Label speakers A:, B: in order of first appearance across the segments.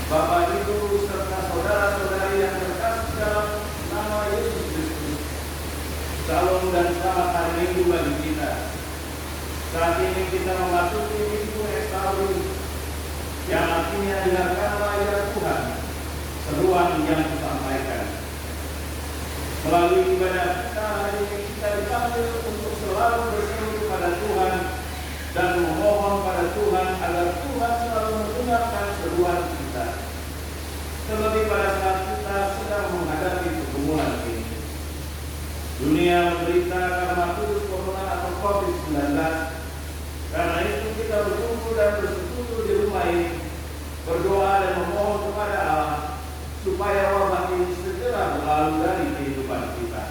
A: Bapak Ibu serta saudara-saudari yang terkasih dalam nama Yesus Kristus, Shalom dan selamat hari Minggu bagi kita. Saat ini kita memasuki Minggu Ekstari, yang artinya dengarkanlah ya Tuhan, seruan yang disampaikan. Melalui ibadah kita hari ini kita dipanggil untuk selalu berseru kepada Tuhan dan memohon pada Tuhan agar Tuhan selalu mendengarkan seruan kita. Terlebih pada saat kita sedang menghadapi pergumulan ini. Dunia menderita karena virus corona atau COVID-19. Karena itu kita berkumpul dan bersekutu di rumah ini, berdoa dan memohon kepada Allah supaya wabah ini segera berlalu dari kehidupan kita.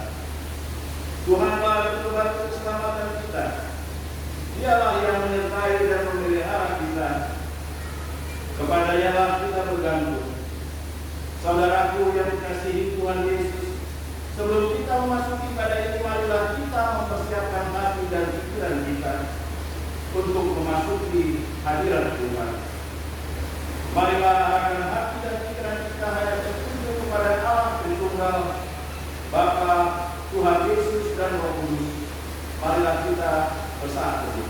A: Tuhanlah batu keselamatan kita. Dialah yang menyertai dan memelihara kita. Kepadanya lah kita bergantung. Saudaraku yang dikasihi Tuhan Yesus, sebelum kita memasuki pada ini, marilah kita mempersiapkan hati dan pikiran kita untuk memasuki hadirat Tuhan. Marilah arahkan hati dan pikiran kita hanya tertuju kepada Allah Tritunggal, Bapa, Tuhan Yesus dan Roh Kudus. Marilah kita bersatu.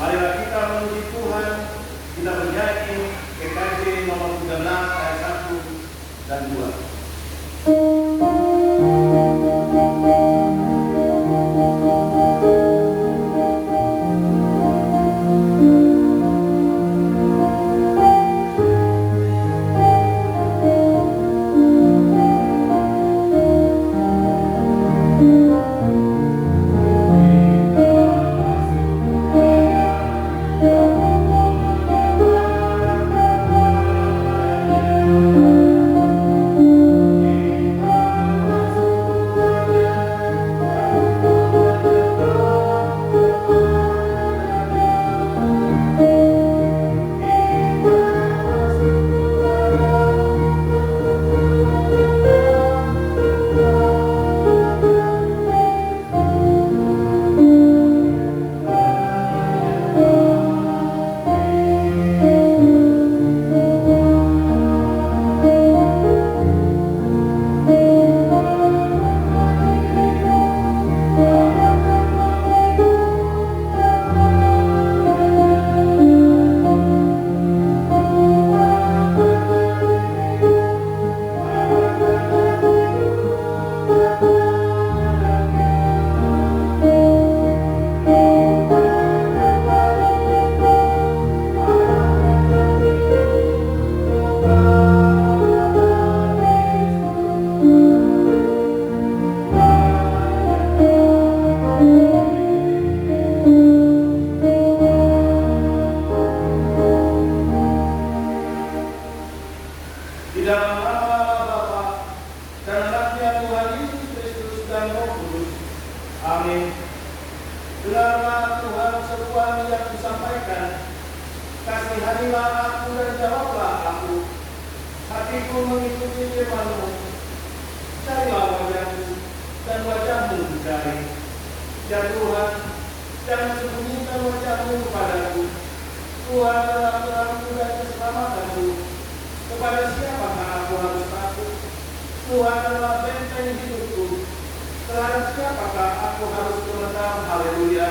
A: Marilah kita memuji Tuhan. Kita bernyanyi PKJ nomor 13 ayat 1 dan 2. Di dalam nama Bapa dan Anaknya Tuhan Yesus Kristus dan Roh Kudus. Amin. Dengarlah Tuhan seruan yang disampaikan. Kasihanilah aku dan jawablah aku. Hatiku mengikuti firman-Mu. Carilah wajah-Mu dan wajah-Mu dicari. Ya Tuhan, jangan sembunyikan wajah-Mu kepadaku. Tuhan adalah terangku dan keselamatan-Ku. Kepada siapakah aku harus takut? Tuhan adalah benteng hidupku. Terhadap siapakah aku harus berendam? Haleluya.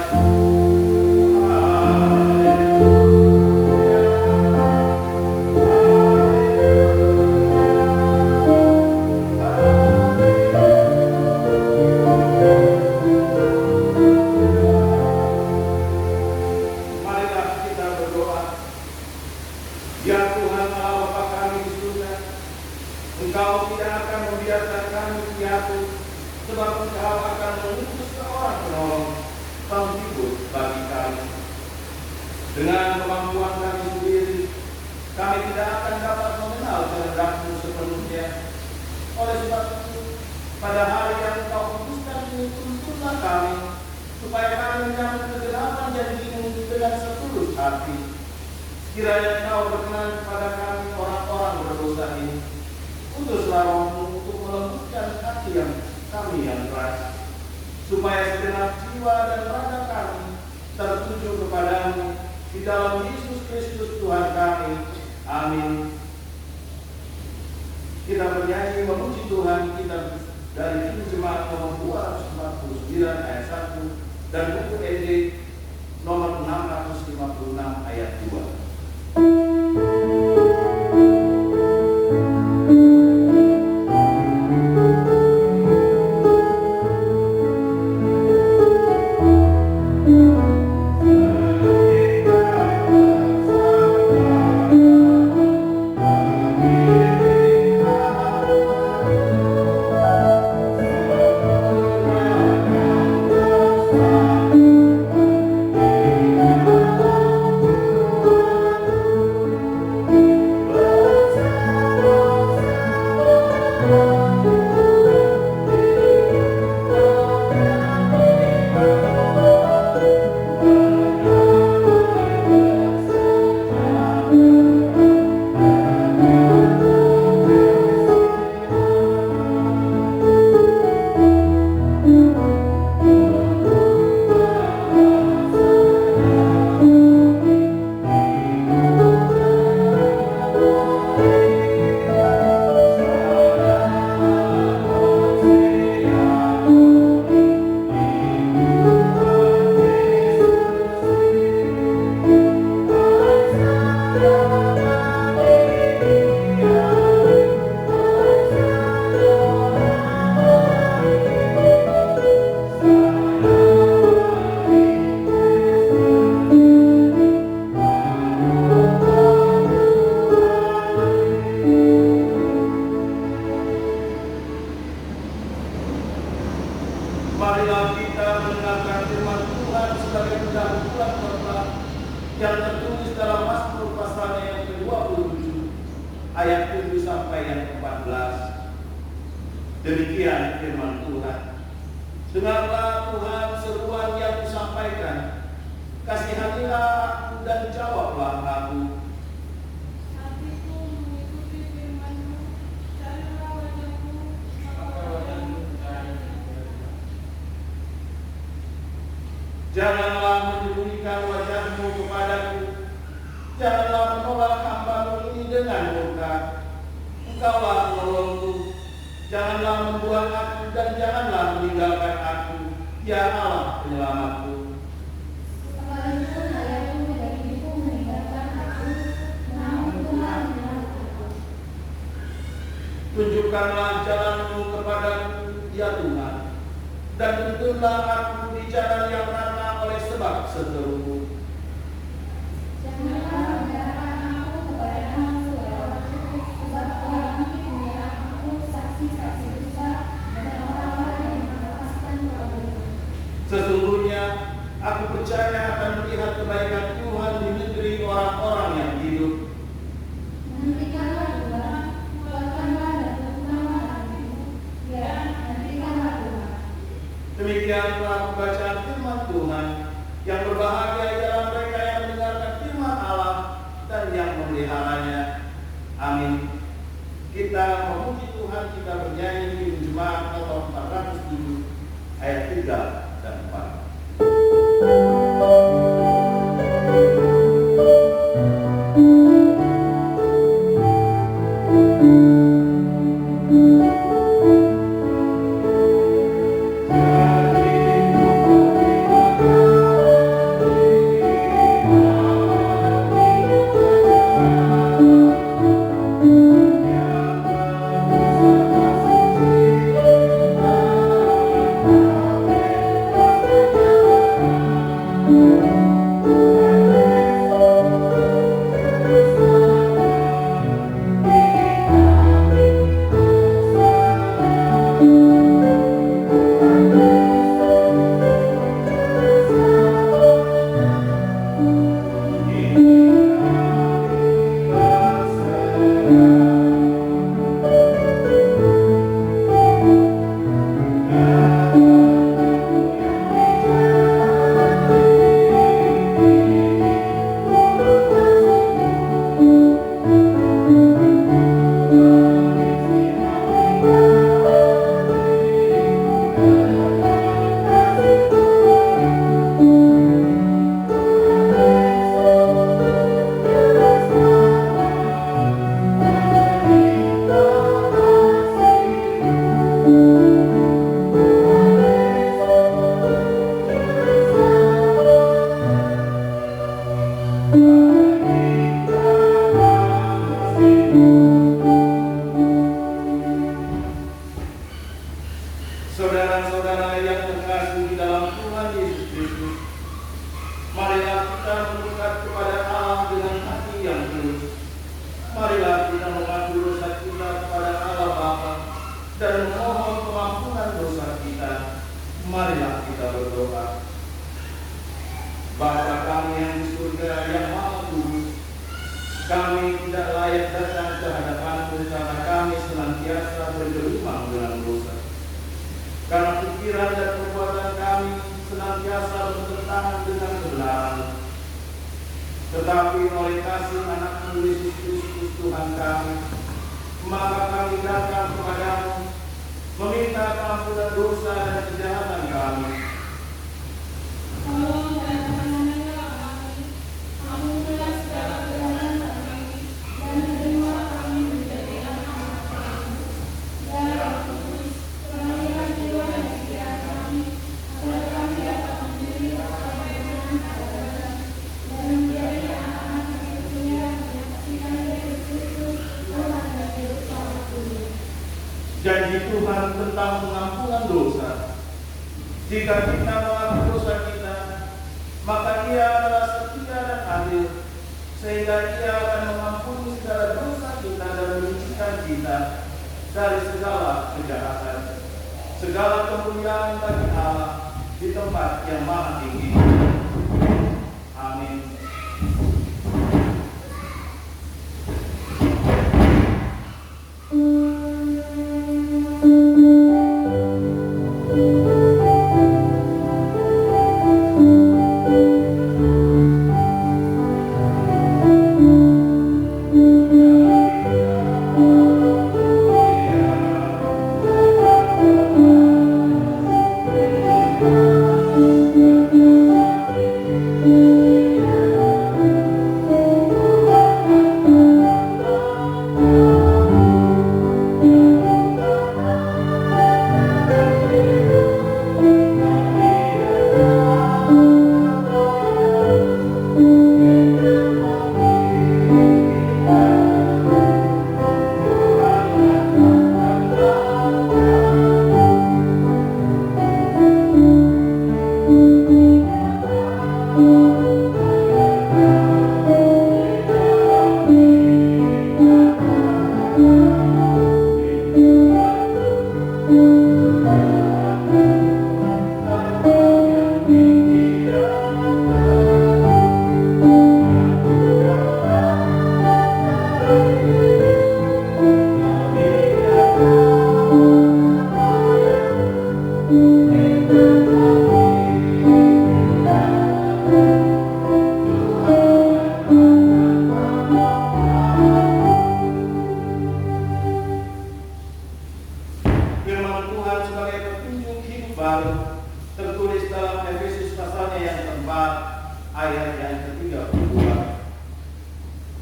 A: Marilah kita berdoa. Ya Tuhan Allah Bapa kami di surga, Engkau tidak akan membiarkan kami jatuh, sebab Engkau akan mengutus seorang penolong, penghibur Oleh sebab itu, pada hari yang Engkau kuduskan ini, tuntunlah kami, supaya kami menyambut kegenapan janji-Mu dengan setulus hati. Kiranya Engkau berkenan kepada kami orang-orang berdosa ini. Utuslah Roh-Mu untuk melembutkan hati kami yang keras, supaya segenap jiwa dan raga kami tertuju kepadamu di dalam Yesus Kristus Tuhan kami. Amin. Kita bernyanyi memuji Tuhan kita dari Injil Jemaat nomor 249 ayat 1 dan buku ND nomor 656 ayat 2. Marilah kita mendengarkan firman Tuhan sebagai pendahuluan khotbah yang tertulis dalam Mazmur pasalnya yang ke-27 ayat 7 sampai yang ke-14. Demikian firman Tuhan. Dengarlah Tuhan seruan yang kusampaikan, kasihanilah aku dan jawablah aku.
B: Hatiku mengikuti firman-Mu, carilah wajah-Mu, maka wajah-Mu
A: Janganlah menyembunyikan wajah-Mu kepadaku, janganlah menolak hamba-Mu ini dengan murka. Engkaulah penolongku, janganlah membuang aku dan janganlah meninggalkan aku, ya Allah penyelamatku.
B: Sekalipun ayahku dan ibuku meninggalkan aku, namun Tuhan menyelamatkanku.
A: Tunjukkanlah jalan-Mu kepadaku, ya Tuhan, dan tuntunlah aku di jalan yang rata oleh sebab seteru-Mu.
B: Janganlah menyerahkan aku kepada nafsu lawan, sebab Tuhan mungkin menyerahkan aku saksi-saksi dosa dan orang-orang yang melepaskan kewajiban.
A: Sesungguhnya aku percaya akan melihat kebaikan Tuhan di negeri orang-orang yang hidup.
B: Hentikanlah Tuhan, kuatkanlah dan tenanglah hatimu, ya hentikanlah Tuhan.
A: Demikianlah pembacaan firman Tuhan. Yang berbahagia ialah mereka yang mendengarkan firman Allah dan yang memeliharanya. Amin. Kita memuji Tuhan, kita bernyanyi di Jemaat nomor 407 ayat 3 dan 4. marilah kita mendekat kepada Allah dengan hati yang tulus. Marilah kita mengaku dosa kita kepada Allah Bapa dan memohon pengampunan dosa kita. Marilah kita berdoa. Bapa kami yang di surga yang maha kudus, kami tidak layak datang ke hadapan-Mu karena kami senantiasa bergelimang dalam dosa. Karena pikiran dan perbuatan kami senantiasa bertentangan dengan kebenaran. Tetapi oleh kasih Anak-Mu Yesus Kristus Tuhan kami, maka kami datang kepadamu, meminta pengampunan dosa dan kejahatan kami.
B: Tolong dan pengampunanlah kami, ampunilah segala kesalahan kami, dan terimalah kami menjadi anak-anak kami. Ya Roh Kudus, kembalikan jiwa dan pikiran kami, agar kami dapat menjadi kebenaran kebenaran dan menjadi anak-anak yang setia yang menyaksikan Yesus Kristus Tuhan dan Juru Selamat dunia.
A: Janji Tuhan tentang pengampunan dosa. Jika kita mengaku dosa kita, maka Ia adalah setia dan adil, sehingga Ia akan mengampuni segala dosa kita dan menyucikan kita dari segala kejahatan. Segala kemuliaan bagi Allah di tempat yang maha tinggi. Amin.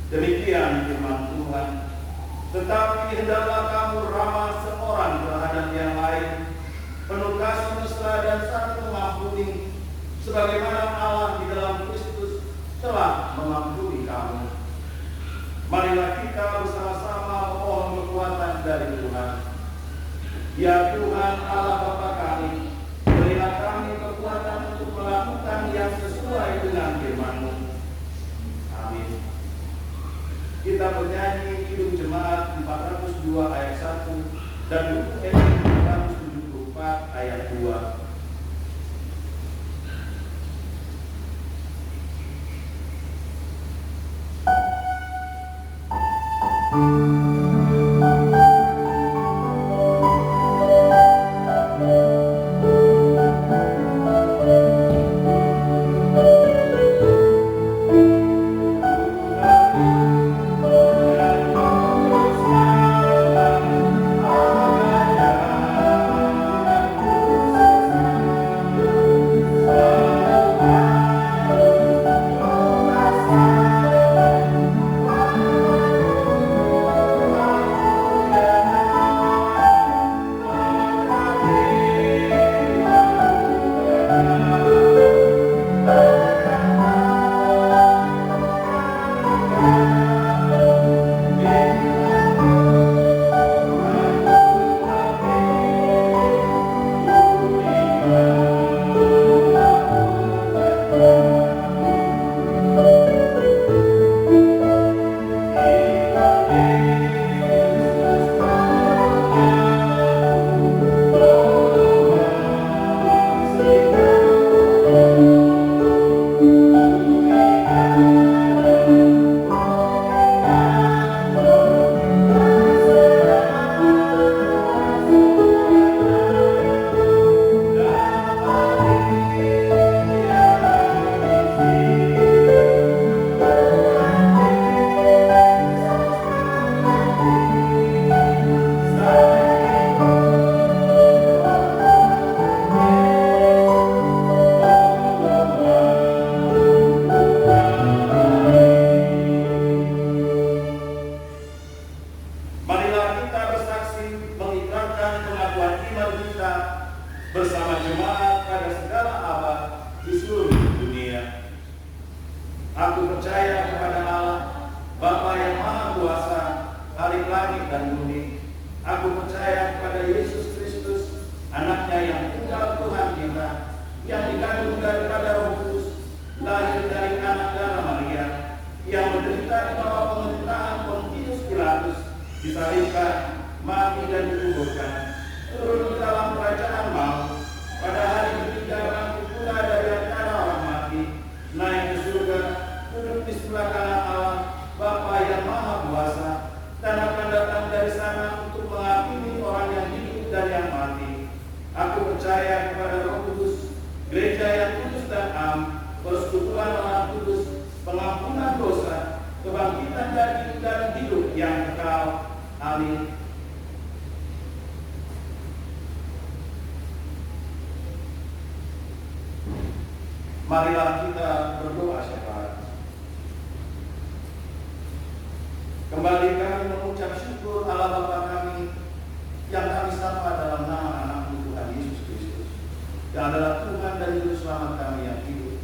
A: Demikian firman Tuhan. Tetapi hendaklah kamu ramah seorang terhadap yang lain, penuh kasih mesra dan saling mengampuni, sebagaimana Allah di dalam Kristus telah mengampuni kamu. Marilah kita bersama-sama memohon kekuatan dari Tuhan. Ya Tuhan Allah Bapa kami, berilah kami kekuatan untuk melakukan yang sesuai dengan firman-Mu. Amin. Kita bernyanyi Kidung Jemaat 402 ayat 1 dan buku Eni 474 ayat 2. Aku percaya kepada Allah, Bapa yang Maha Kuasa, Khalik langit dan bumi. Aku percaya kepada Yesus Kristus, Anaknya yang tunggal Tuhan kita, yang dikandung daripada Roh Kudus, lahir dari anak darah Maria, yang menderita di bawah pemerintahan Pontius Pilatus, disalibkan, mati dan dikuburkan, turun ke dalam kerajaan maut, pada hari ketiga bangkit pula dari antara orang mati, naik ke surga, duduk di sebelah kanan Allah, Bapa yang Maha Kuasa, dan akan datang dari sana untuk menghakimi orang yang hidup dan yang mati. Aku percaya kepada Roh Kudus, gereja yang kudus dan am, persekutuan orang kudus, pengampunan dosa, kebangkitan dari dan hidup yang kekal. Amin. Marilah kita berdoa syafaat. Kembali kami mengucap syukur Allah Bapa kami yang kami sapa dalam nama anak-Mu Tuhan Yesus Kristus, yang adalah Tuhan dan Juru Selamat kami yang hidup.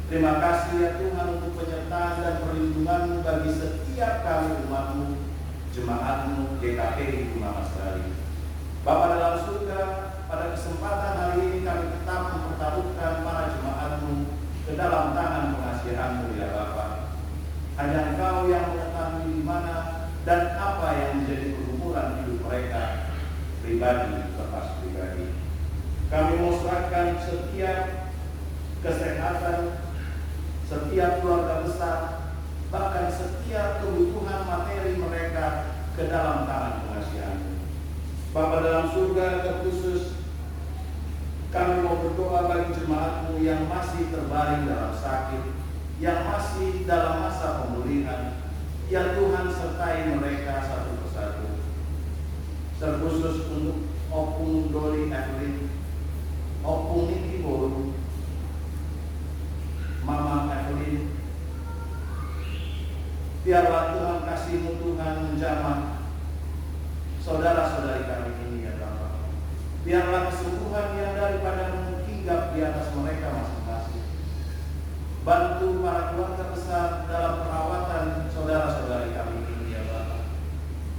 A: Terima kasih ya Tuhan untuk penyertaan dan perlindungan-Mu bagi setiap kami umat-Mu, jemaat-Mu, GKP Bima Sekali. Bapa dalam surga, pada kesempatan hari ini kami tetap mempertaruhkan para jemaat-Mu ke dalam tangan pengasihan-Mu ya Bapa. Hanya Engkau yang mengetahui di mana dan apa yang menjadi perumuran hidup mereka pribadi lepas pribadi. Kami mau serahkan setiap kesehatan, setiap keluarga besar, bahkan setiap kebutuhan materi mereka ke dalam tangan pengasihan-Mu. Bapa dalam surga, terkhusus kami mau berdoa bagi jemaat-Mu yang masih terbaring dalam sakit, yang masih dalam masa pemulihan. Ya Tuhan, sertai mereka satu persatu. Terkhusus untuk Opung Doli Evelyn, Opung Niki Boru, Mama Evelyn. Biarlah Tuhan kasih-Mu Tuhan menjamah saudara-saudari kami ini ya Bapa. Biarlah kesembuhan yang daripada-Mu hinggap di atas mereka masing-masing. Bantu para keluarga besar dalam perawatan saudara-saudari kami ini ya Bapa.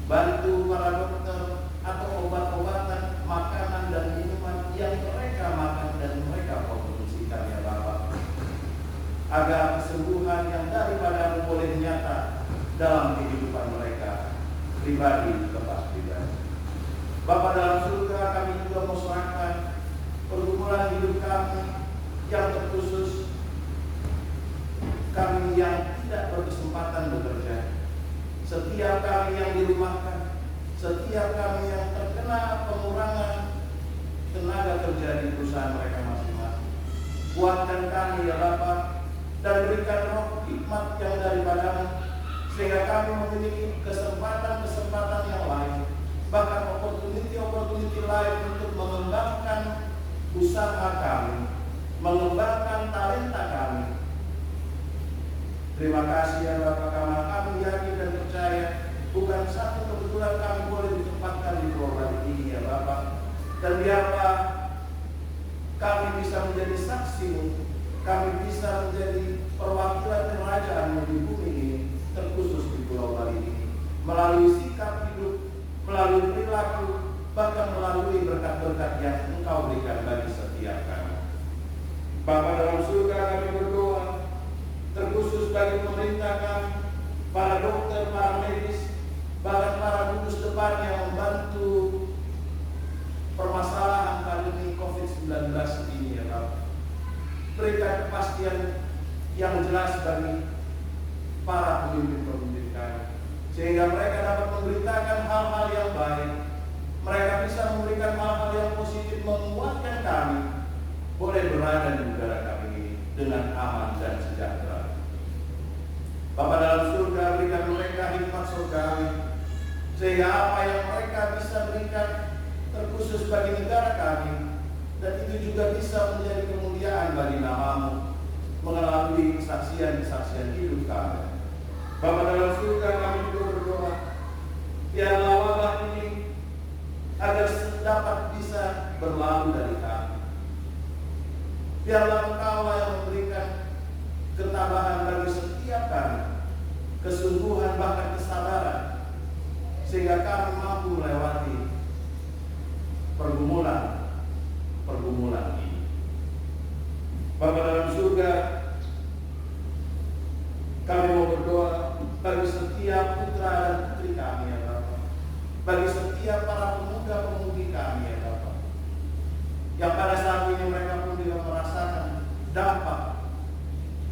A: Bantu para dokter atau obat-obatan, makanan dan minuman yang mereka makan dan mereka konsumsikan ya Bapa, agar kesembuhan yang daripada-Mu boleh nyata dalam kehidupan mereka pribadi lepas pribadi. Bapa dalam surga, kami juga mau serahkan pergumulan hidup kami yang terkhusus kami yang tidak berkesempatan bekerja, setiap kami yang dirumahkan, setiap kami yang terkena pengurangan tenaga kerja di perusahaan mereka masing-masing. Kuatkan kami ya Bapa, dan berikan roh hikmat yang daripada-Mu, sehingga kami memiliki kesempatan-kesempatan yang lain, bahkan opportunity lain untuk mengembangkan usaha kami, mengembangkan talenta kami. Terima kasih ya Bapa, karena kami yakin dan percaya bukan satu kebetulan kami boleh ditempatkan di program ini ya Bapa. Dan biarlah kami bisa menjadi saksi-Mu, kami bisa menjadi perwakilan kerajaan-Mu di bumi ini, terkhusus di Pulau Bali ini, melalui sikap hidup, melalui perilaku, bahkan melalui berkat-berkat yang Engkau berikan bagi setiap kami. Bapa dalam surga, kami berdoa terkhusus bagi pemerintah kami, para dokter, para medis, bahkan para gugus depan yang membantu permasalahan pandemi COVID-19 ini ya Bapak. Berikan kepastian yang jelas bagi para pemimpin-pemimpin kami, sehingga mereka dapat memberitakan hal-hal yang baik. Mereka bisa memberikan hal-hal yang positif, menguatkan kami boleh berada di negara kami ini dengan aman dan sejahtera. Bapa dalam surga, berikan mereka hikmat surgawi, sehingga apa yang mereka bisa berikan terkhusus bagi negara kami, dan itu juga bisa menjadi kemuliaan bagi nama-Mu melalui kesaksian-kesaksian hidup kami. Bapa dalam surga, kami juga berdoa, biarlah wabah ini agar dapat bisa berlalu dari kami. Biarlah Engkau yang memberikan ketabahan bagi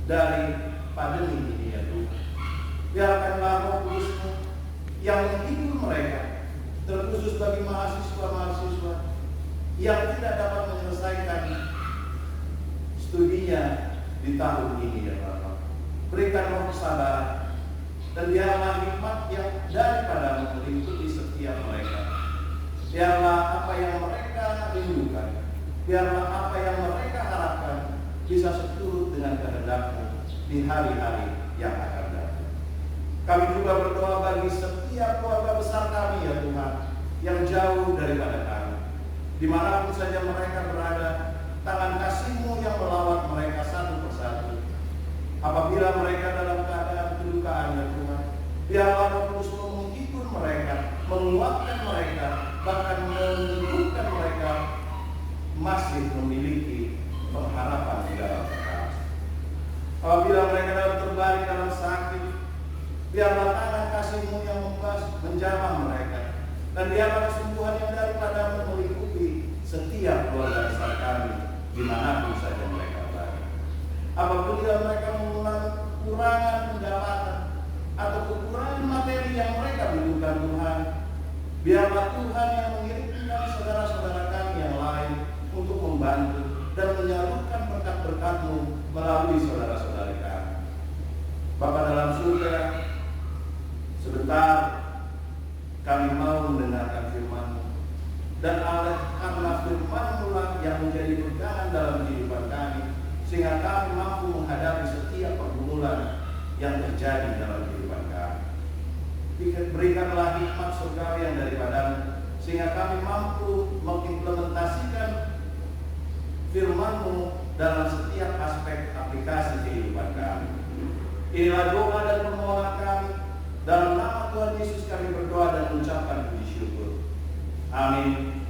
A: daripada ini ya Tuhan. Biarkanlah Roh Kudus-Mu yang menghibur mereka, terkhusus bagi mahasiswa-mahasiswa yang tidak dapat menyelesaikan studinya di tahun ini ya Bapak. Berikan roh kesabaran dan biarlah hikmat yang daripada mengikuti setiap mereka. Biarlah apa yang mereka rindukan, biarlah apa yang mereka harapkan bisa seturut dengan kehendak-Mu di hari-hari yang akan datang. Kami juga berdoa bagi setiap keluarga besar kami ya Tuhan, yang jauh daripada kami. Dimanapun saja mereka berada, tangan kasih-Mu yang melawat mereka satu persatu. Apabila mereka dalam keadaan kedukaan ya Tuhan, biarlah Roh Kudus-Mu menghibur mereka, menguatkan mereka, bahkan menunjukkan mereka masih memiliki pengharapan di dalam Tuhan. Apabila mereka dalam terbaring dalam sakit, biarlah tangan kasih-Mu yang menjamah mereka, dan biarlah kesembuhan yang daripada-Mu meliputi setiap keluarga besar kami dimanapun saja mereka berada. Apabila mereka mengalami kekurangan pendapatan atau kekurangan materi yang mereka butuhkan Tuhan, biarlah Tuhan yang mengirimkan saudara-saudara kami yang lain untuk membantu dan menyalurkan berkat-berkat-Mu melalui saudara-saudara kami. Bapa dalam surga, sebentar kami mau mendengarkan firman-Mu, dan karena firman-Mu lah yang menjadi pegangan dalam kehidupan kami, sehingga kami mampu menghadapi setiap pergumulan yang terjadi dalam kehidupan kami. Berikanlah hikmat surgawi yang daripada-Mu, sehingga kami mampu mengimplementasikan firman-Mu dalam setiap aspek aplikasi kehidupan kami. Inilah doa dan permohonan kami. Dalam nama Tuhan Yesus kami berdoa dan mengucapkan puji syukur. Amin.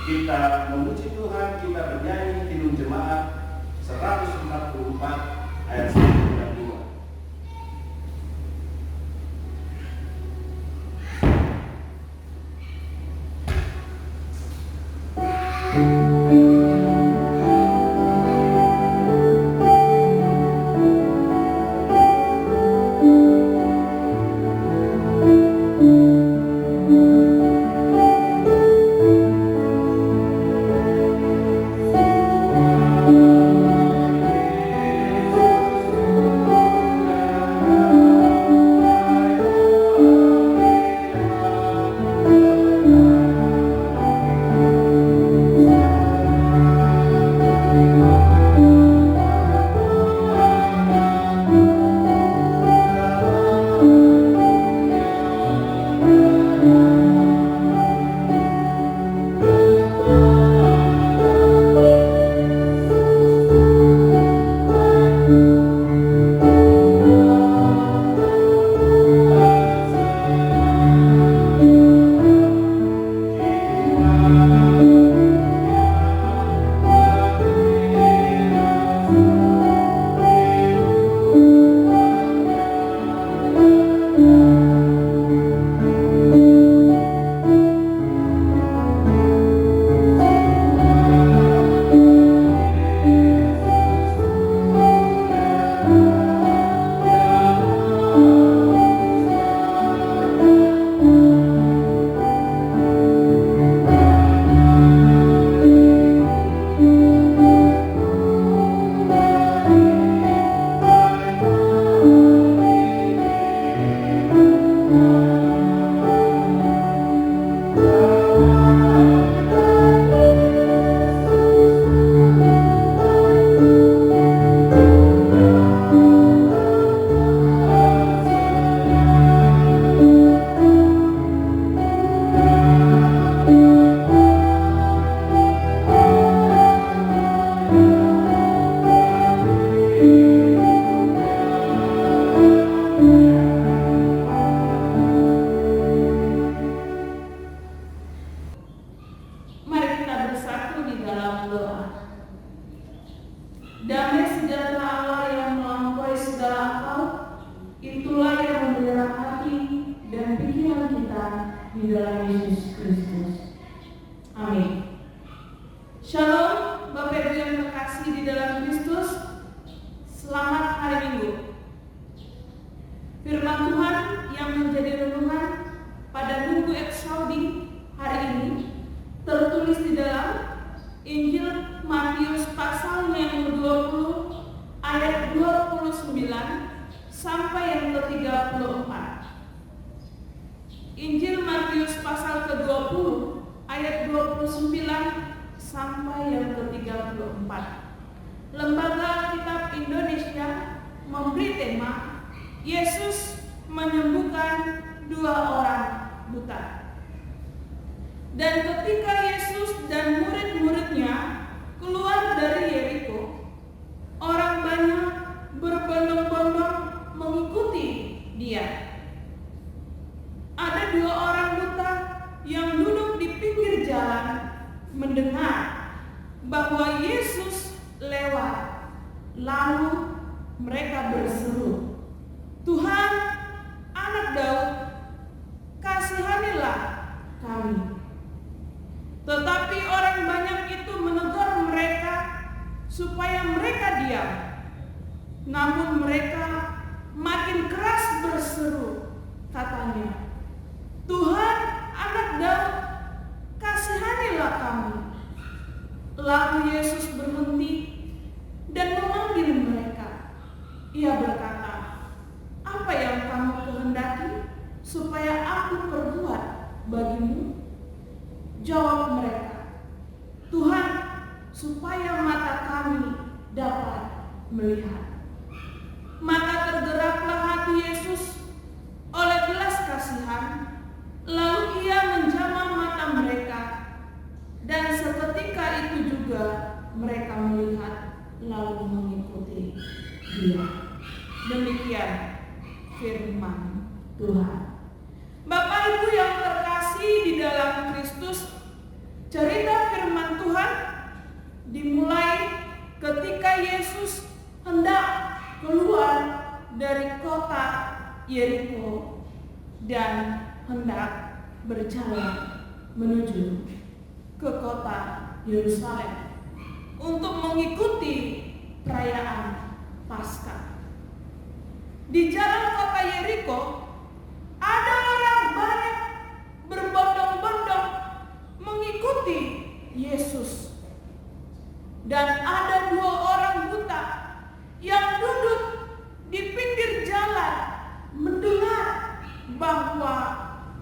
A: Kita memuji Tuhan, kita bernyanyi Kidung Jemaat 144 ayat 1 dan 2.
C: ayat 29 sampai yang ke-34. Injil Matius pasal ke-20 ayat 29 sampai yang ke-34. Lembaga Alkitab Indonesia memberi tema Yesus menyembuhkan 2 orang buta. Dan ketika Yesus dan murid-muridnya keluar dari Yeriko, orang banyak berbondong-bondong mengikuti dia. Ada 2 orang buta yang duduk di pinggir jalan mendengar bahwa Yesus lewat. Lalu mereka berseru, "Tuhan, Anak Daud, kasihanilah kami." Tetapi orang banyak itu menegur mereka supaya mereka diam. Namun mereka makin keras berseru, katanya, "Tuhan, Anak Daud, kasihanilah kami." Lalu Yesus berhenti dan memanggil mereka. Ia berkata, "Apa yang kamu kehendaki supaya aku perbuat bagimu?" Jawab mereka, "Tuhan, supaya mata kami dapat melihat." Maka tergeraklah hati Yesus oleh belas kasihan, lalu ia menjamah mata mereka, dan seketika itu juga mereka melihat lalu mengikuti dia. Demikian firman Tuhan. Bapak Ibu yang terkasih di dalam Kristus, cerita firman Tuhan dimulai ketika Yesus hendak keluar dari kota Yeriko dan hendak berjalan menuju ke kota Yerusalem untuk mengikuti perayaan Paskah. Di jalan kota Yeriko ada orang banyak berbondong-bondong mengikuti Yesus. Dan ada 2 orang buta yang duduk di pinggir jalan mendengar bahwa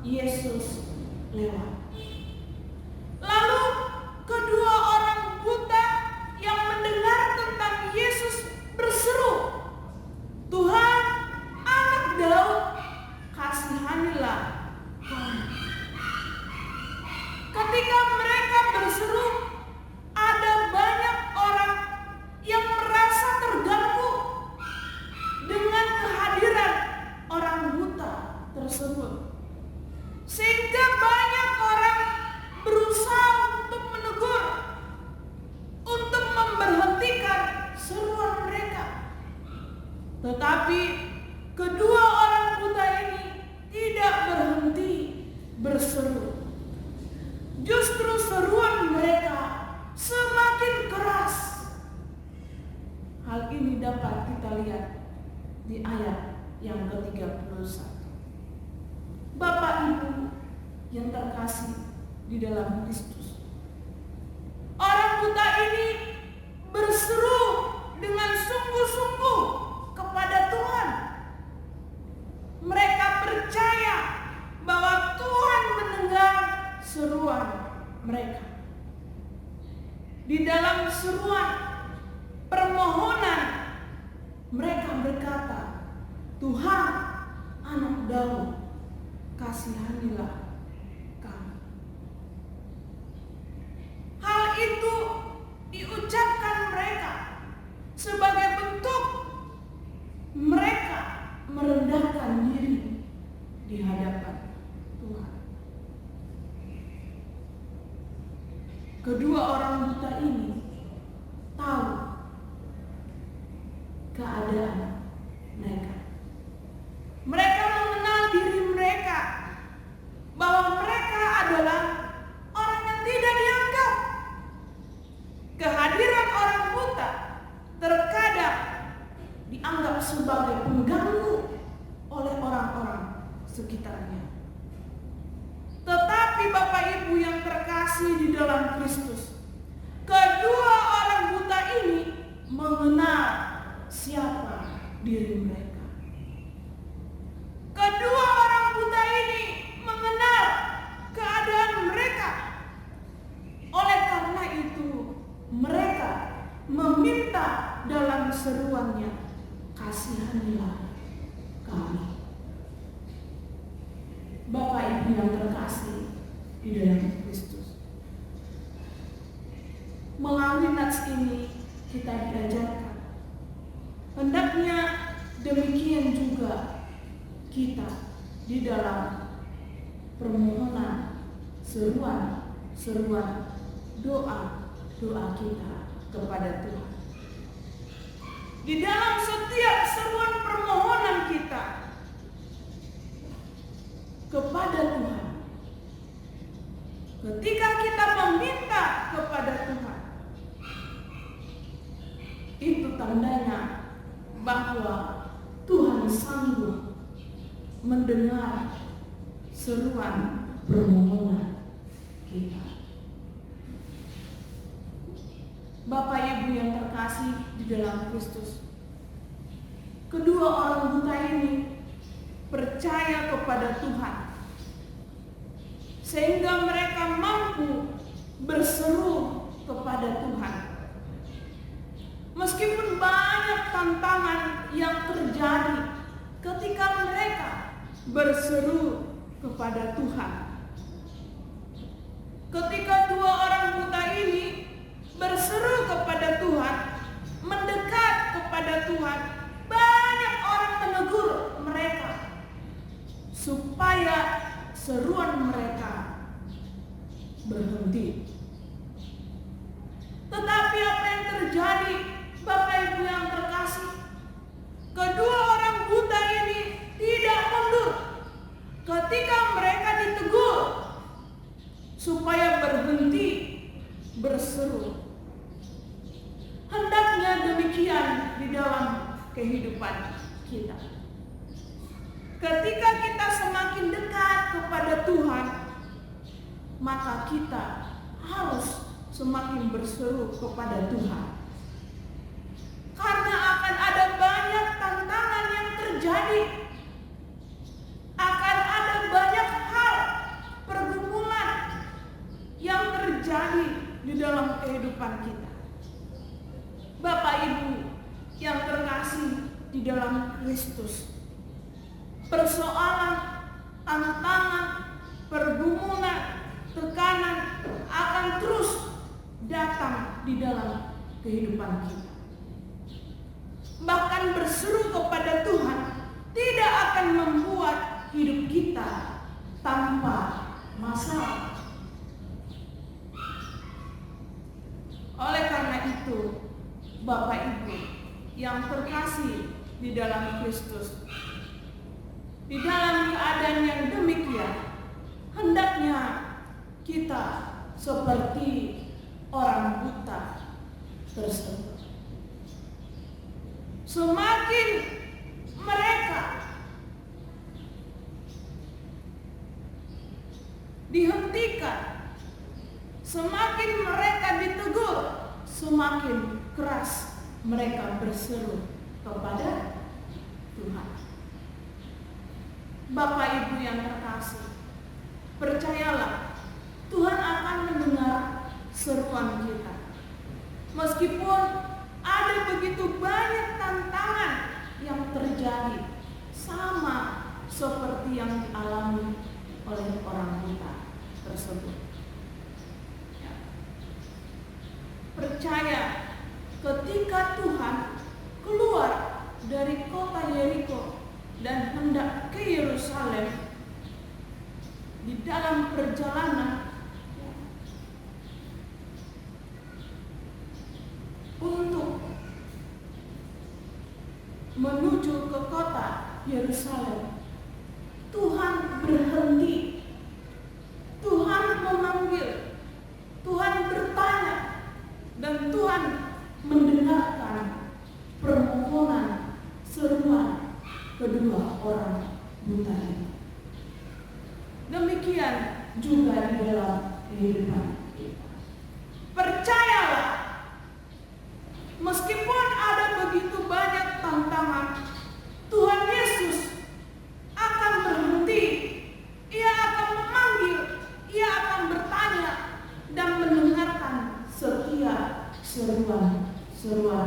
C: Yesus lewat. Lalu kedua orang buta yang mendengar tentang Yesus berseru, "Tuhan, Anak Daud, kasihanilah kami." Ketika mereka berseru, ada banyak orang yang merasa terganggu dengan kehadiran orang buta tersebut. Sehingga banyak orang berusaha untuk menegur, untuk memberhentikan seruan mereka. Tetapi kedua orang buta ini tidak berhenti berseru. Justru seruan mereka semakin keras. Hal ini dapat kita lihat di ayat yang ke-31. Bapak Ibu yang terkasih di dalam Kristus, orang buta ini berseru dengan sungguh-sungguh kepada Tuhan. Mereka percaya bahwa Tuhan mendengar seruan mereka. Di dalam seruan permohonan mereka berkata, "Tuhan, Anak Daud, kasihanilah kami." Hal itu diucapkan mereka sebagai bentuk mereka merendahkan diri di hadapan Tuhan. Kedua orang buta ini tahu keadaan mereka. Mereka mengenal diri mereka bahwa mereka adalah orang yang tidak dianggap. Kehadiran orang buta terkadang dianggap sebagai pengganggu oleh orang-orang sekitarnya. Tetapi Bapak Ibu yang terkasih di dalam Kristus, kedua orang buta ini mengenal diri mereka. Kedua orang buta ini mengenal keadaan mereka. Oleh karena itu, mereka meminta dalam seruannya, "Kasihanilah kami." Bapak Ibu yang terkasih di dalam Kristus, melalui nats ini kita diajarkan, hendaknya demikian juga kita di dalam permohonan, seruan, doa kita kepada Tuhan. Di dalam setiap seruan permohonan kita kepada Tuhan, ketika kita meminta kepada Tuhan, itu tandanya bahwa Tuhan sanggup mendengar seruan permohonan kita. Bapak Ibu yang terkasih di dalam Kristus, kedua orang buta ini percaya kepada Tuhan sehingga mereka mampu berseru kepada Tuhan. Meskipun banyak tantangan yang terjadi ketika mereka berseru kepada Tuhan. Ketika dua orang buta ini berseru kepada Tuhan, mendekat kepada Tuhan, banyak orang menegur mereka supaya seruan mereka berhenti. Tetapi apa yang terjadi, Bapak Ibu yang terkasih? Kedua orang buta ini tidak mundur ketika mereka ditegur supaya berhenti berseru. Hendaknya demikian di dalam kehidupan kita. Ketika kita semakin dekat kepada Tuhan, maka kita harus semakin berseru kepada Tuhan. Karena akan ada banyak tantangan yang terjadi. Akan ada banyak hal pergumulan yang terjadi di dalam kehidupan kita. Bapak Ibu yang terkasih di dalam Kristus, persoalan, tantangan, pergumulan, tekanan akan terus datang di dalam kehidupan kita. Bahkan berseru kepada Tuhan tidak akan membuat hidup kita tanpa masalah. Oleh karena itu, Bapak Ibu yang terkasih di dalam Kristus, di dalam keadaan yang demikian, hendaknya kita seperti orang buta tersebut. Semakin mereka dihentikan, semakin mereka ditegur, semakin keras mereka berseru kepada Tuhan. Bapak Ibu yang terkasih, percayalah, Tuhan akan mendengar seruan kita. Meskipun ada begitu banyak tantangan yang terjadi, sama seperti yang dialami oleh orang buta tersebut. Percaya, ketika Tuhan keluar dari kota Yeriko dan hendak ke Yerusalem, di dalam perjalanan untuk menuju ke kota Yerusalem, Tuhan berhenti, Tuhan memanggil, Tuhan bertanya, dan Tuhan mendengarkan permohonan seruan kedua orang buta ini. Demikian juga di dalam kehidupan kita. Percayalah, meskipun ada begitu banyak tantangan,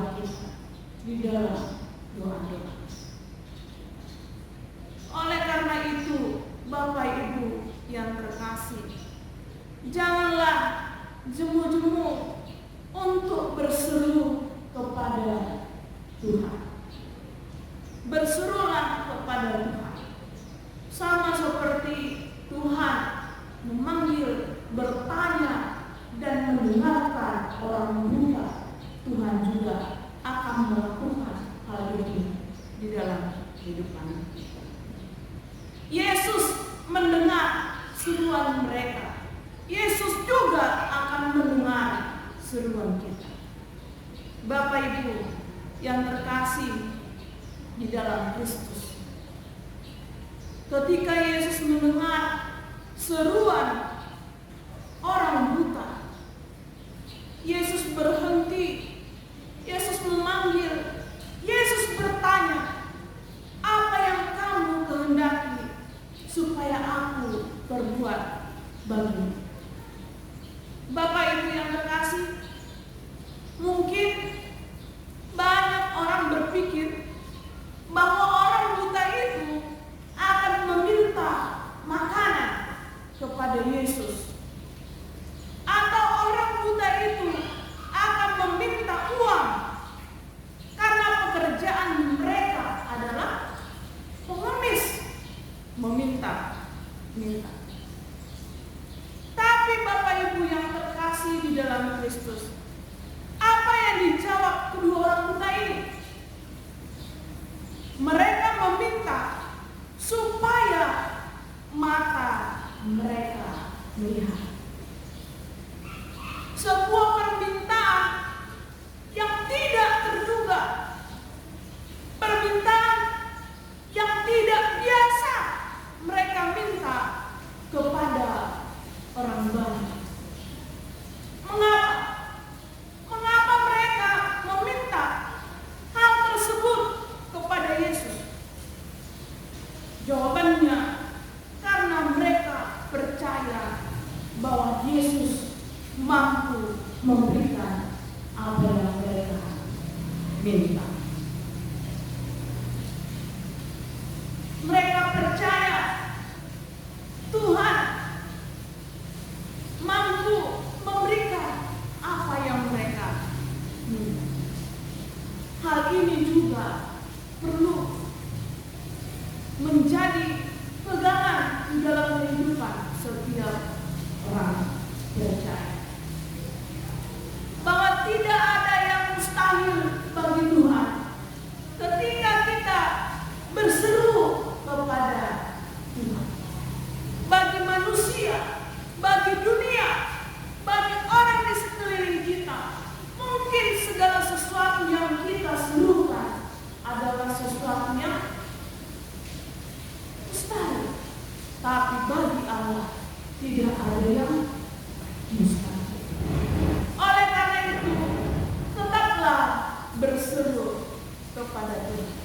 C: doa kita, di dalam doa-doa. Oleh karena itu, Bapak Ibu yang terkasih, janganlah jemu-jemu untuk berseru kepada Tuhan. Berserulah kepada Tuhan. Sama seperti Tuhan memanggil, bertanya, dan mendengarkan orang buta, Tuhan juga akan melakukan hal ini di dalam kehidupan kita. Yesus mendengar seruan mereka. Yesus juga akan mendengar seruan kita. Bapak Ibu yang terkasih di dalam Kristus, ketika Yesus mendengar seruan orang buta, Yesus berhenti, Yesus memanggil, Yesus bertanya, apa yang kamu kehendaki supaya aku berbuat bagimu? Bapak Ibu yang terkasih, mungkin banyak orang berpikir bahwa orang buta itu akan meminta makanan kepada Yesus, atau orang buta itu akan meminta uang karena pekerjaan mereka adalah pengemis, meminta. Tapi Bapak Ibu yang terkasih di dalam Kristus, apa yang dijawab kedua orang buta ini? Mereka meminta supaya mata mereka melihat. Sebuah permintaan yang tidak terduga, permintaan yang tidak biasa mereka minta kepada orang banyak. Mengapa mereka meminta hal tersebut kepada Yesus? Jawabannya, karena mereka percaya bahwa Yesus mampu memberikan apa yang mereka minta. Mereka percaya Tuhan mampu memberikan apa yang mereka minta. Hal ini juga perlu menjadi pegangan di dalam kehidupan setiap orang percaya, bahwa tidak ada yang mustahil bagi Tuhan ketika kita berseru kepada Tuhan. Bagi manusia, bagi dunia, bagi orang di sekeliling kita, mungkin segala sesuatu yang kita serukan adalah sesuatu yang mustahil. Tapi bagi Allah tidak ada yang mustahil. Oleh karena itu, tetaplah berseru kepada Tuhan.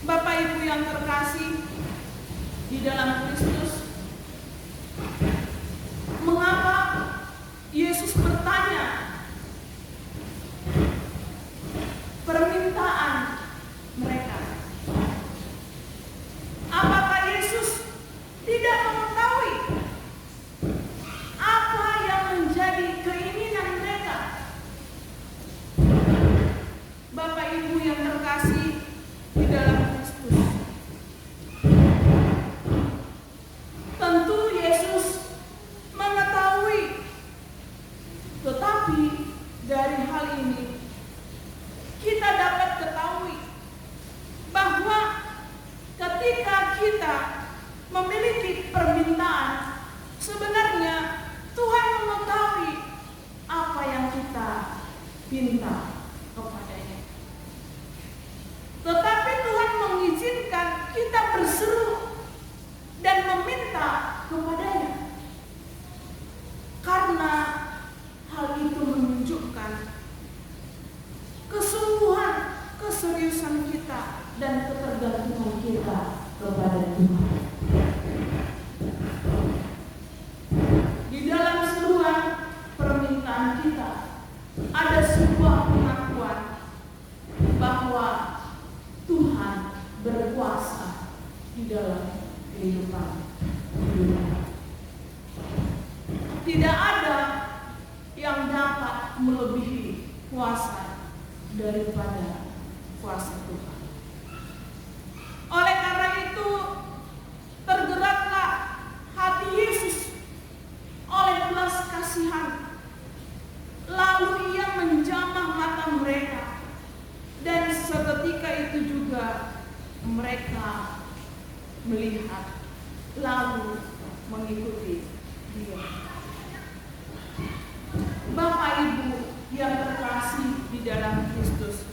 C: Bapak Ibu yang terkasih di dalam Kristus, mengapa Yesus bertanya permintaan mereka? Apakah Yesus tidak mengetahui apa yang menjadi keinginan mereka? Bapak Ibu yang terkasih di dalam Kristus, tentu Yesus mengetahui, tetapi dari hal ini kita dapat ketahui bahwa ketika kita memiliki permintaan, sebenarnya Tuhan mengetahui apa yang kita minta kepadanya. Tetapi Tuhan mengizinkan kita berseru dan meminta kepadanya, karena hal itu menunjukkan kesungguhan, keseriusan kita dan ketergantungan kita kepada Tuhan. Di dalam seruan permintaan kita ada sebuah pengakuan daripada kuasa Tuhan. Oleh karena itu, tergeraklah hati Yesus oleh belas kasihan. Lalu ia menjamah mata mereka, dan seketika itu juga mereka melihat lalu mengikuti dia. Bapak Ibu yang terkasih di dalam Kristus,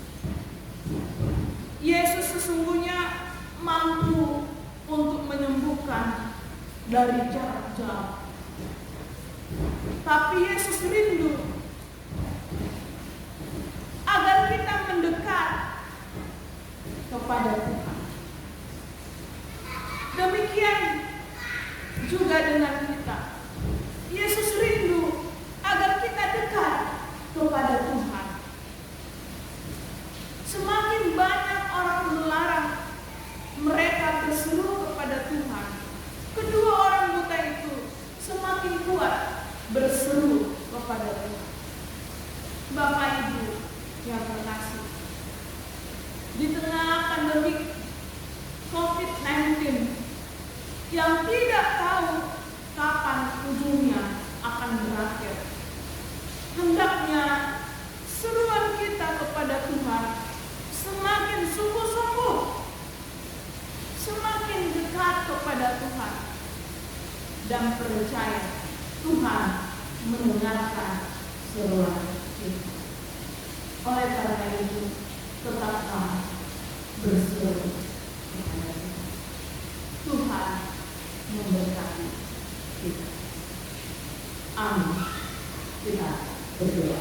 C: Yesus sesungguhnya mampu untuk menyembuhkan dari jarak jauh. Tapi Yesus rindu agar kita mendekat kepada Tuhan. Demikian juga dengan kita. Yesus rindu agar kita dekat kepada Tuhan. Semakin banyak orang melarang mereka berseru kepada Tuhan, kedua orang buta itu semakin kuat berseru kepada Tuhan. Bapak Ibu yang terkasih, di tengah pandemi COVID-19 yang tidak tahu kapan ujungnya akan berakhir, hendaknya seruan kita kepada Tuhan semakin sungguh-sungguh, semakin dekat kepada Tuhan, dan percaya Tuhan mendengarkan seruan kita. Oleh karena itu, tetaplah berseru kepada Tuhan. Tuhan memberkati kita. Amin. Kita berdoa.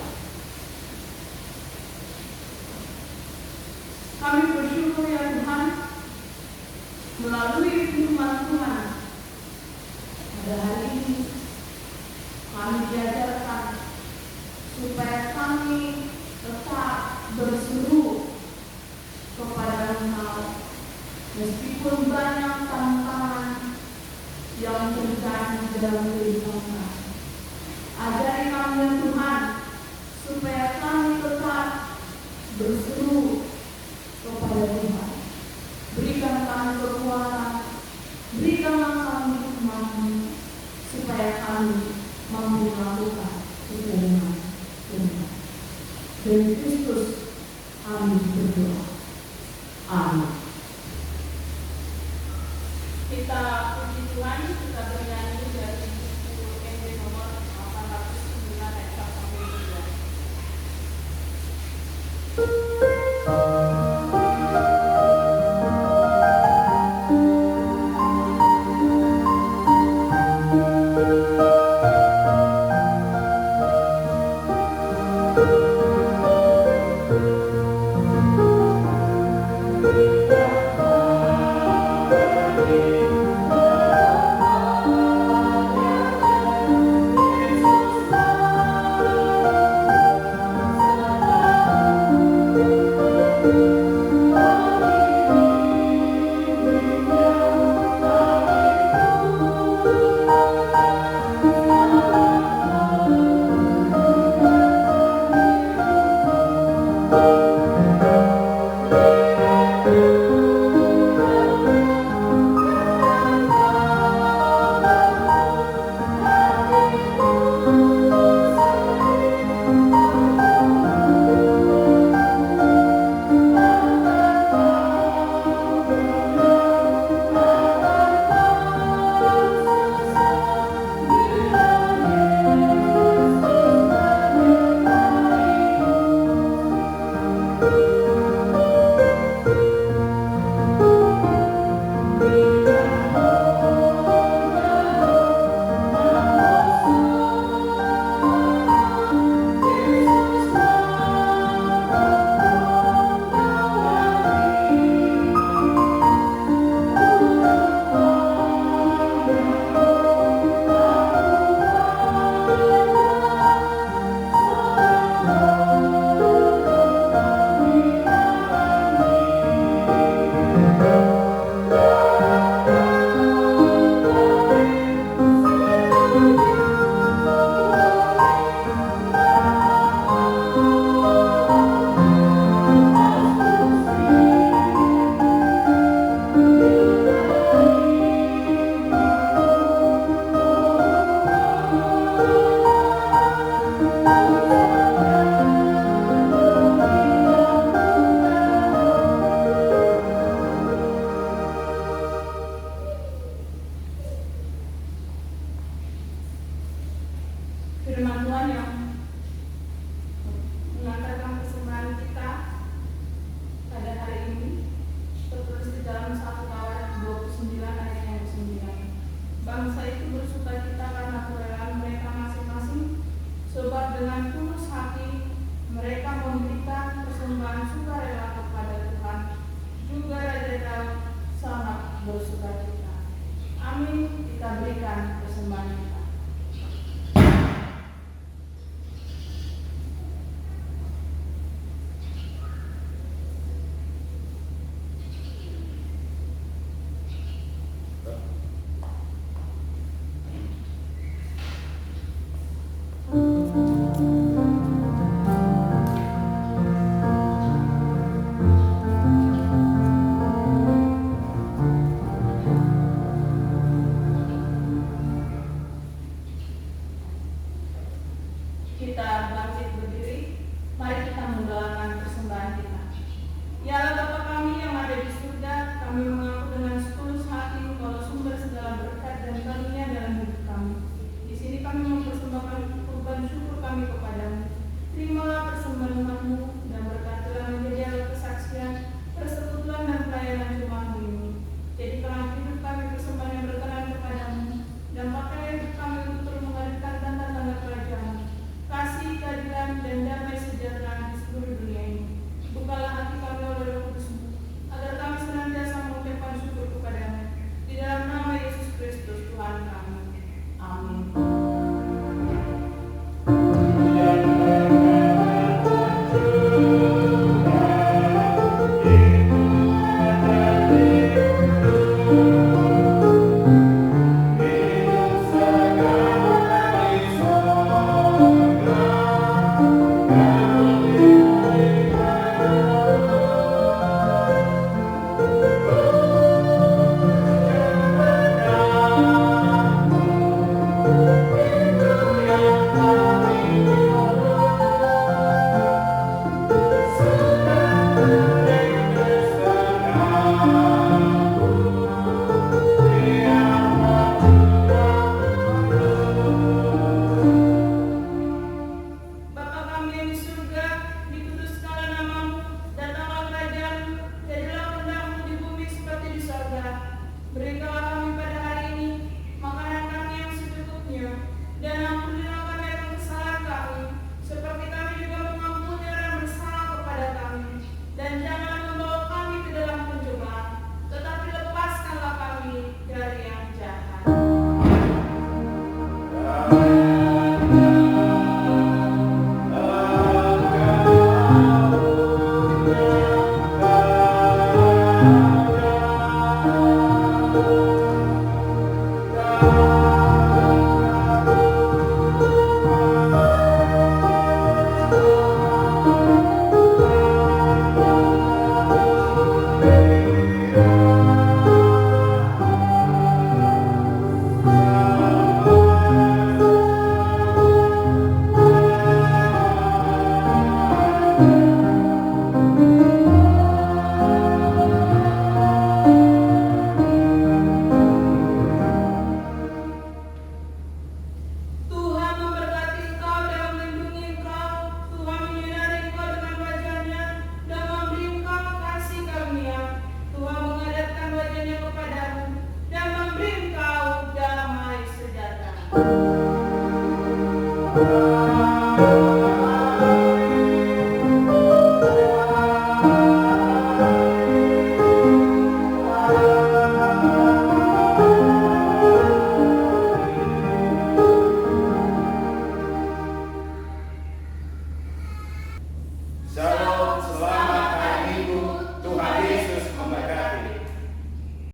C: Kami bersyukur ya Tuhan, melalui firman Tuhan pada hari ini kami diajarkan supaya kami tetap berseru kepada Engkau meskipun banyak tantangan yang terjadi dalam kehidupan kami. Ajari kami ya Tuhan supaya kami tetap berseru kepada Tuhan. Berikan kami kekuatan, berikanlah kami kemampuan supaya kami mampu melakukan kebenaran Tuhan. Demi Kristus kami berdoa. Amin. Kita puji Tuhan, kita bernyanyi dari buku MB nomor 809 ayat 1 sampai 2.